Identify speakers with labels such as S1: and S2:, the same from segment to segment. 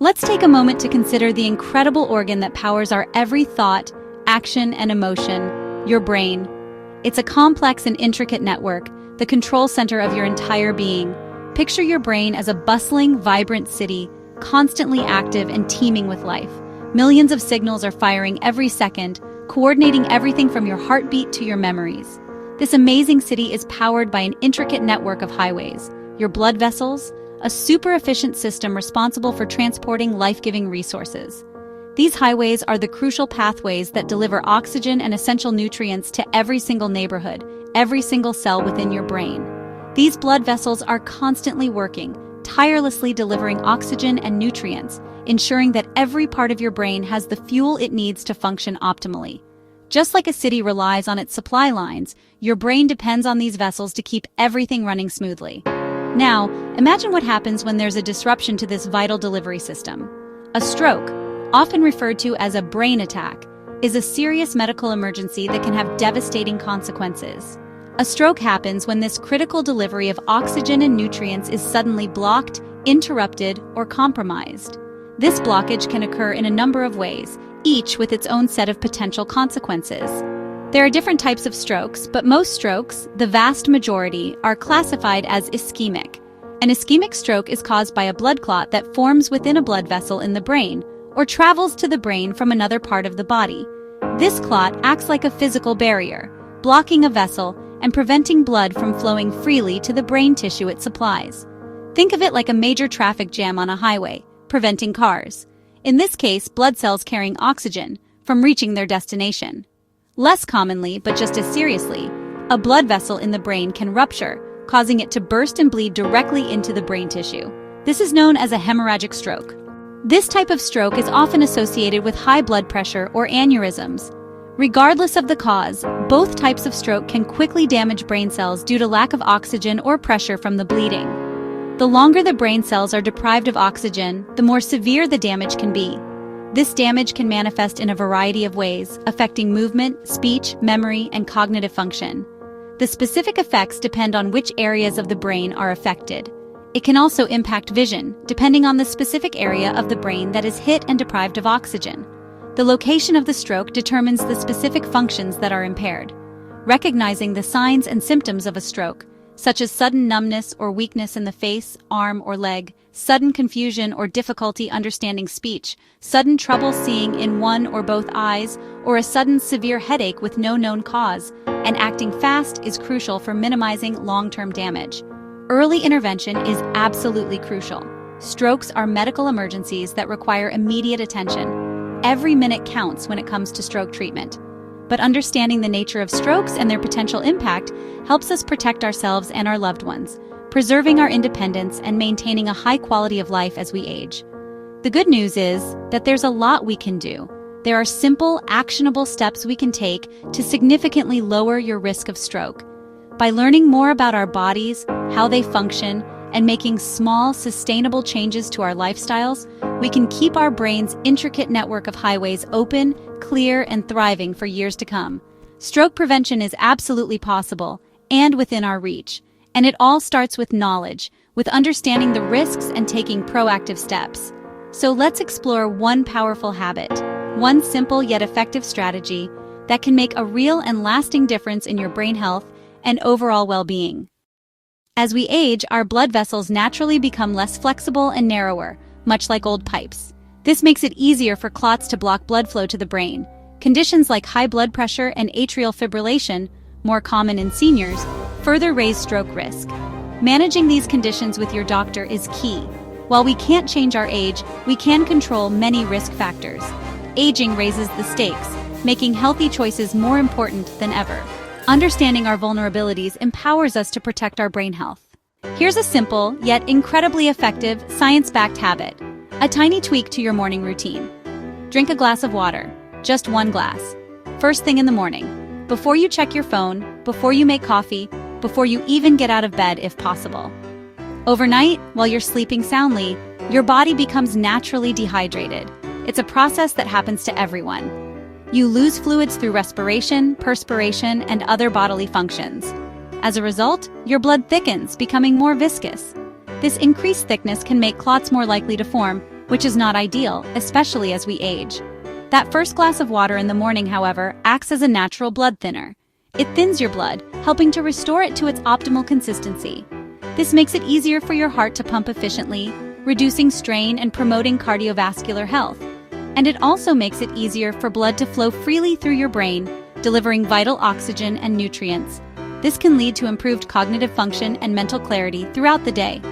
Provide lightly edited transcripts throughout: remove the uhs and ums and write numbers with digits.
S1: Let's take a moment to consider the incredible organ that powers our every thought, action, and emotion, your brain. It's a complex and intricate network, the control center of your entire being. Picture your brain as a bustling, vibrant city, constantly active and teeming with life. Millions of signals are firing every second, coordinating everything from your heartbeat to your memories. This amazing city is powered by an intricate network of highways, your blood vessels, a super-efficient system responsible for transporting life-giving resources. These highways are the crucial pathways that deliver oxygen and essential nutrients to every single neighborhood, every single cell within your brain. These blood vessels are constantly working, tirelessly delivering oxygen and nutrients, ensuring that every part of your brain has the fuel it needs to function optimally. Just like a city relies on its supply lines, your brain depends on these vessels to keep everything running smoothly. Now, imagine what happens when there's a disruption to this vital delivery system. A stroke, often referred to as a brain attack, is a serious medical emergency that can have devastating consequences. A stroke happens when this critical delivery of oxygen and nutrients is suddenly blocked, interrupted, or compromised. This blockage can occur in a number of ways, each with its own set of potential consequences. There are different types of strokes, but most strokes, the vast majority, are classified as ischemic. An ischemic stroke is caused by a blood clot that forms within a blood vessel in the brain, or travels to the brain from another part of the body. This clot acts like a physical barrier, blocking a vessel and preventing blood from flowing freely to the brain tissue it supplies. Think of it like a major traffic jam on a highway, preventing cars. In this case, blood cells carrying oxygen from reaching their destination. Less commonly, but just as seriously, a blood vessel in the brain can rupture, causing it to burst and bleed directly into the brain tissue. This is known as a hemorrhagic stroke. This type of stroke is often associated with high blood pressure or aneurysms. Regardless of the cause, both types of stroke can quickly damage brain cells due to lack of oxygen or pressure from the bleeding. The longer the brain cells are deprived of oxygen, the more severe the damage can be. This damage can manifest in a variety of ways, affecting movement, speech, memory, and cognitive function. The specific effects depend on which areas of the brain are affected. It can also impact vision, depending on the specific area of the brain that is hit and deprived of oxygen. The location of the stroke determines the specific functions that are impaired. Recognizing the signs and symptoms of a stroke, such as sudden numbness or weakness in the face, arm, or leg, sudden confusion or difficulty understanding speech, sudden trouble seeing in one or both eyes, or a sudden severe headache with no known cause, and acting fast is crucial for minimizing long-term damage. Early intervention is absolutely crucial. Strokes are medical emergencies that require immediate attention. Every minute counts when it comes to stroke treatment. But understanding the nature of strokes and their potential impact helps us protect ourselves and our loved ones, preserving our independence and maintaining a high quality of life as we age. The good news is that there's a lot we can do. There are simple, actionable steps we can take to significantly lower your risk of stroke. By learning more about our bodies, how they function, and making small, sustainable changes to our lifestyles, we can keep our brain's intricate network of highways open, clear, and thriving for years to come. Stroke prevention is absolutely possible and within our reach, and it all starts with knowledge, with understanding the risks and taking proactive steps. So let's explore one powerful habit, one simple yet effective strategy that can make a real and lasting difference in your brain health and overall well-being. As we age, our blood vessels naturally become less flexible and narrower, much like old pipes. This makes it easier for clots to block blood flow to the brain. Conditions like high blood pressure and atrial fibrillation, more common in seniors, further raise stroke risk. Managing these conditions with your doctor is key. While we can't change our age, we can control many risk factors. Aging raises the stakes, making healthy choices more important than ever. Understanding our vulnerabilities empowers us to protect our brain health. Here's a simple, yet incredibly effective, science-backed habit. A tiny tweak to your morning routine. Drink a glass of water, just one glass, first thing in the morning, before you check your phone, before you make coffee, before you even get out of bed if possible. Overnight, while you're sleeping soundly, your body becomes naturally dehydrated. It's a process that happens to everyone. You lose fluids through respiration, perspiration, and other bodily functions. As a result, your blood thickens, becoming more viscous. This increased thickness can make clots more likely to form, which is not ideal, especially as we age. That first glass of water in the morning, however, acts as a natural blood thinner. It thins your blood, helping to restore it to its optimal consistency. This makes it easier for your heart to pump efficiently, reducing strain and promoting cardiovascular health. And it also makes it easier for blood to flow freely through your brain, delivering vital oxygen and nutrients. This can lead to improved cognitive function and mental clarity throughout the day.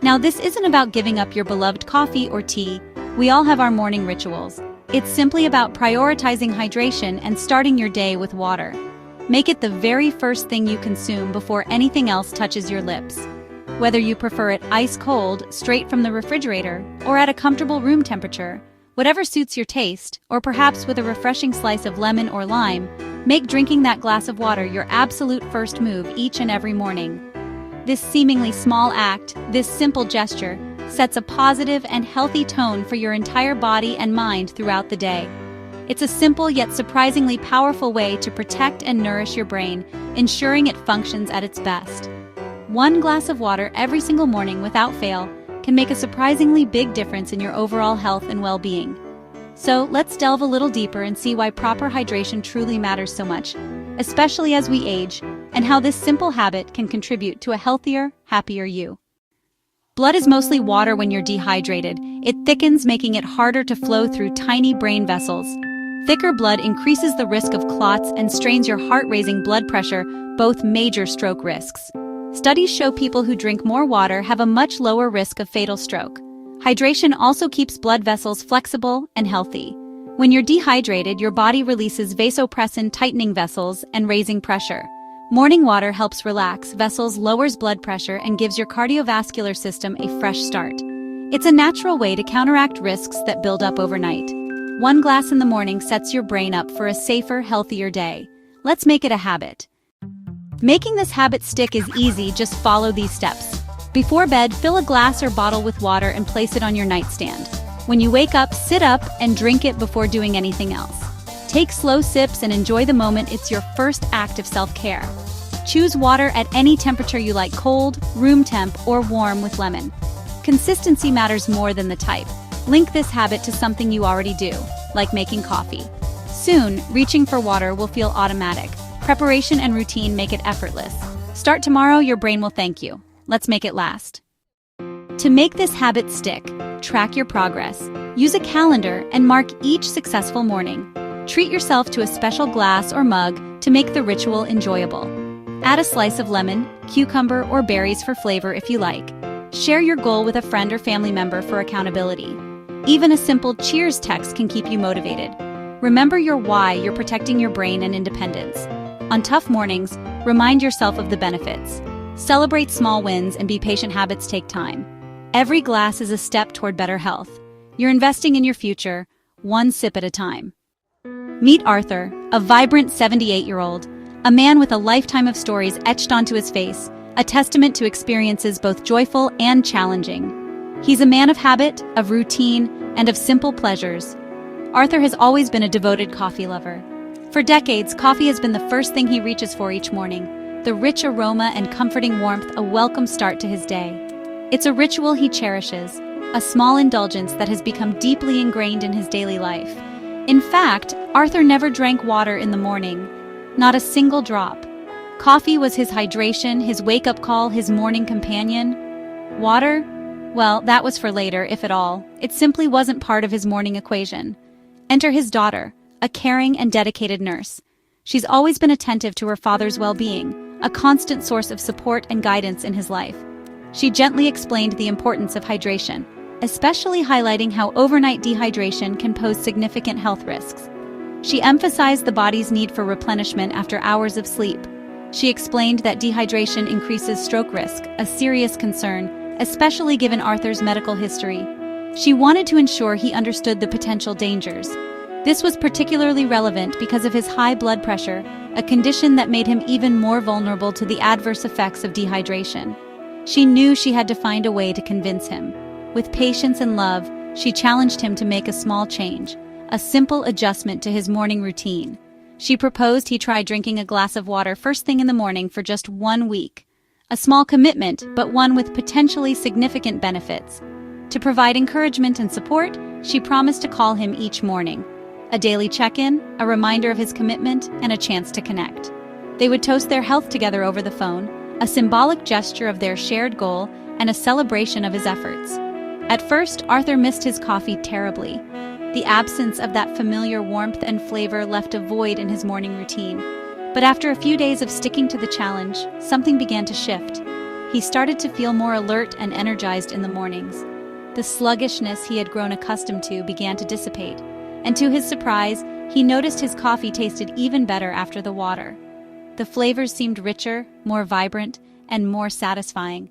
S1: Now, this isn't about giving up your beloved coffee or tea. We all have our morning rituals. It's simply about prioritizing hydration and starting your day with water. Make it the very first thing you consume before anything else touches your lips. Whether you prefer it ice cold, straight from the refrigerator, or at a comfortable room temperature, whatever suits your taste, or perhaps with a refreshing slice of lemon or lime, make drinking that glass of water your absolute first move each and every morning. This seemingly small act, this simple gesture, sets a positive and healthy tone for your entire body and mind throughout the day. It's a simple yet surprisingly powerful way to protect and nourish your brain, ensuring it functions at its best. One glass of water every single morning without fail can make a surprisingly big difference in your overall health and well-being. So let's delve a little deeper and see why proper hydration truly matters so much, especially as we age, and how this simple habit can contribute to a healthier, happier you. Blood is mostly water when you're dehydrated. It thickens, making it harder to flow through tiny brain vessels. Thicker blood increases the risk of clots and strains your heart-raising blood pressure, both major stroke risks. Studies show people who drink more water have a much lower risk of fatal stroke. Hydration also keeps blood vessels flexible and healthy. When you're dehydrated, your body releases vasopressin, tightening vessels and raising pressure. Morning water helps relax vessels, lowers blood pressure, and gives your cardiovascular system a fresh start. It's a natural way to counteract risks that build up overnight. One glass in the morning sets your brain up for a safer, healthier day. Let's make it a habit. Making this habit stick is easy, just follow these steps. Before bed, fill a glass or bottle with water and place it on your nightstand. When you wake up, sit up and drink it before doing anything else. Take slow sips and enjoy the moment. It's your first act of self-care. Choose water at any temperature you like, cold, room temp, or warm with lemon. Consistency matters more than the type. Link this habit to something you already do, like making coffee. Soon, reaching for water will feel automatic. Preparation and routine make it effortless. Start tomorrow, your brain will thank you. Let's make it last. To make this habit stick, track your progress. Use a calendar and mark each successful morning. Treat yourself to a special glass or mug to make the ritual enjoyable. Add a slice of lemon, cucumber, or berries for flavor if you like. Share your goal with a friend or family member for accountability. Even a simple cheers text can keep you motivated. Remember your why. You're protecting your brain and independence. On tough mornings, remind yourself of the benefits. Celebrate small wins and be patient. Habits take time. Every glass is a step toward better health. You're investing in your future, one sip at a time. Meet Arthur, a vibrant 78-year-old, a man with a lifetime of stories etched onto his face, a testament to experiences both joyful and challenging. He's a man of habit, of routine, and of simple pleasures. Arthur has always been a devoted coffee lover. For decades, coffee has been the first thing he reaches for each morning, the rich aroma and comforting warmth, a welcome start to his day. It's a ritual he cherishes, a small indulgence that has become deeply ingrained in his daily life. In fact, Arthur never drank water in the morning, not a single drop. Coffee was his hydration, his wake-up call, his morning companion. Water? Well, that was for later, if at all. It simply wasn't part of his morning equation. Enter his daughter, a caring and dedicated nurse. She's always been attentive to her father's well-being, a constant source of support and guidance in his life. She gently explained the importance of hydration, especially highlighting how overnight dehydration can pose significant health risks. She emphasized the body's need for replenishment after hours of sleep. She explained that dehydration increases stroke risk, a serious concern, especially given Arthur's medical history. She wanted to ensure he understood the potential dangers. This was particularly relevant because of his high blood pressure, a condition that made him even more vulnerable to the adverse effects of dehydration. She knew she had to find a way to convince him. With patience and love, she challenged him to make a small change, a simple adjustment to his morning routine. She proposed he try drinking a glass of water first thing in the morning for just 1 week. A small commitment, but one with potentially significant benefits. To provide encouragement and support, she promised to call him each morning. A daily check-in, a reminder of his commitment, and a chance to connect. They would toast their health together over the phone, a symbolic gesture of their shared goal and a celebration of his efforts. At first, Arthur missed his coffee terribly. The absence of that familiar warmth and flavor left a void in his morning routine. But after a few days of sticking to the challenge, something began to shift. He started to feel more alert and energized in the mornings. The sluggishness he had grown accustomed to began to dissipate, and to his surprise, he noticed his coffee tasted even better after the water. The flavors seemed richer, more vibrant, and more satisfying.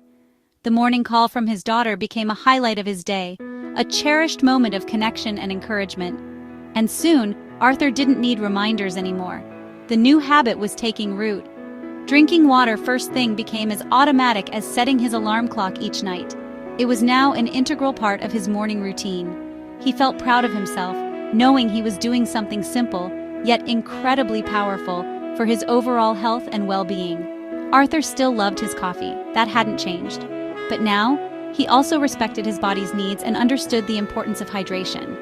S1: The morning call from his daughter became a highlight of his day, a cherished moment of connection and encouragement. And soon, Arthur didn't need reminders anymore. The new habit was taking root. Drinking water first thing became as automatic as setting his alarm clock each night. It was now an integral part of his morning routine. He felt proud of himself, knowing he was doing something simple, yet incredibly powerful, for his overall health and well-being. Arthur still loved his coffee, that hadn't changed. But now, he also respected his body's needs and understood the importance of hydration.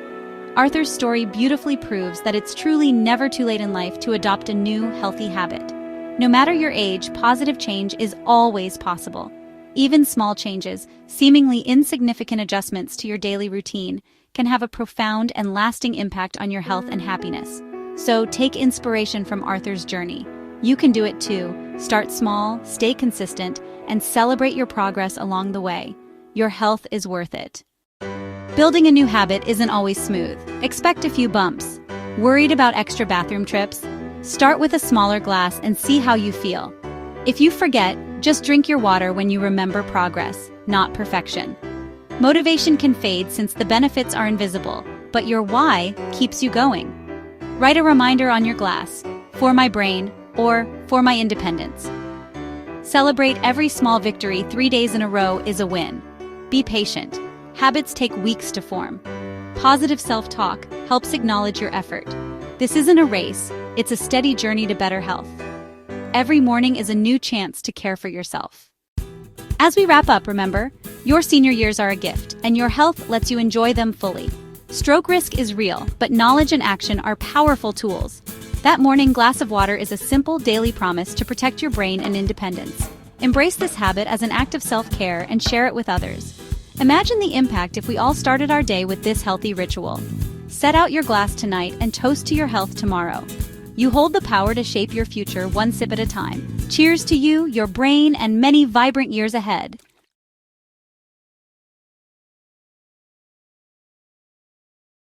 S1: Arthur's story beautifully proves that it's truly never too late in life to adopt a new, healthy habit. No matter your age, positive change is always possible. Even small changes, seemingly insignificant adjustments to your daily routine, can have a profound and lasting impact on your health and happiness. So take inspiration from Arthur's journey. You can do it too. Start small, stay consistent, and celebrate your progress along the way. Your health is worth it. Building a new habit isn't always smooth. Expect a few bumps. Worried about extra bathroom trips? Start with a smaller glass and see how you feel. If you forget, just drink your water when you remember progress, not perfection. Motivation can fade since the benefits are invisible, but your why keeps you going. Write a reminder on your glass, for my brain, or for my independence. Celebrate every small victory 3 days in a row is a win. Be patient. Habits take weeks to form. Positive self-talk helps acknowledge your effort. This isn't a race, it's a steady journey to better health. Every morning is a new chance to care for yourself. As we wrap up, remember, your senior years are a gift, and your health lets you enjoy them fully. Stroke risk is real, but knowledge and action are powerful tools. That morning glass of water is a simple daily promise to protect your brain and independence. Embrace this habit as an act of self-care and share it with others. Imagine the impact if we all started our day with this healthy ritual. Set out your glass tonight and toast to your health tomorrow. You hold the power to shape your future one sip at a time. Cheers to you, your brain, and many vibrant years ahead.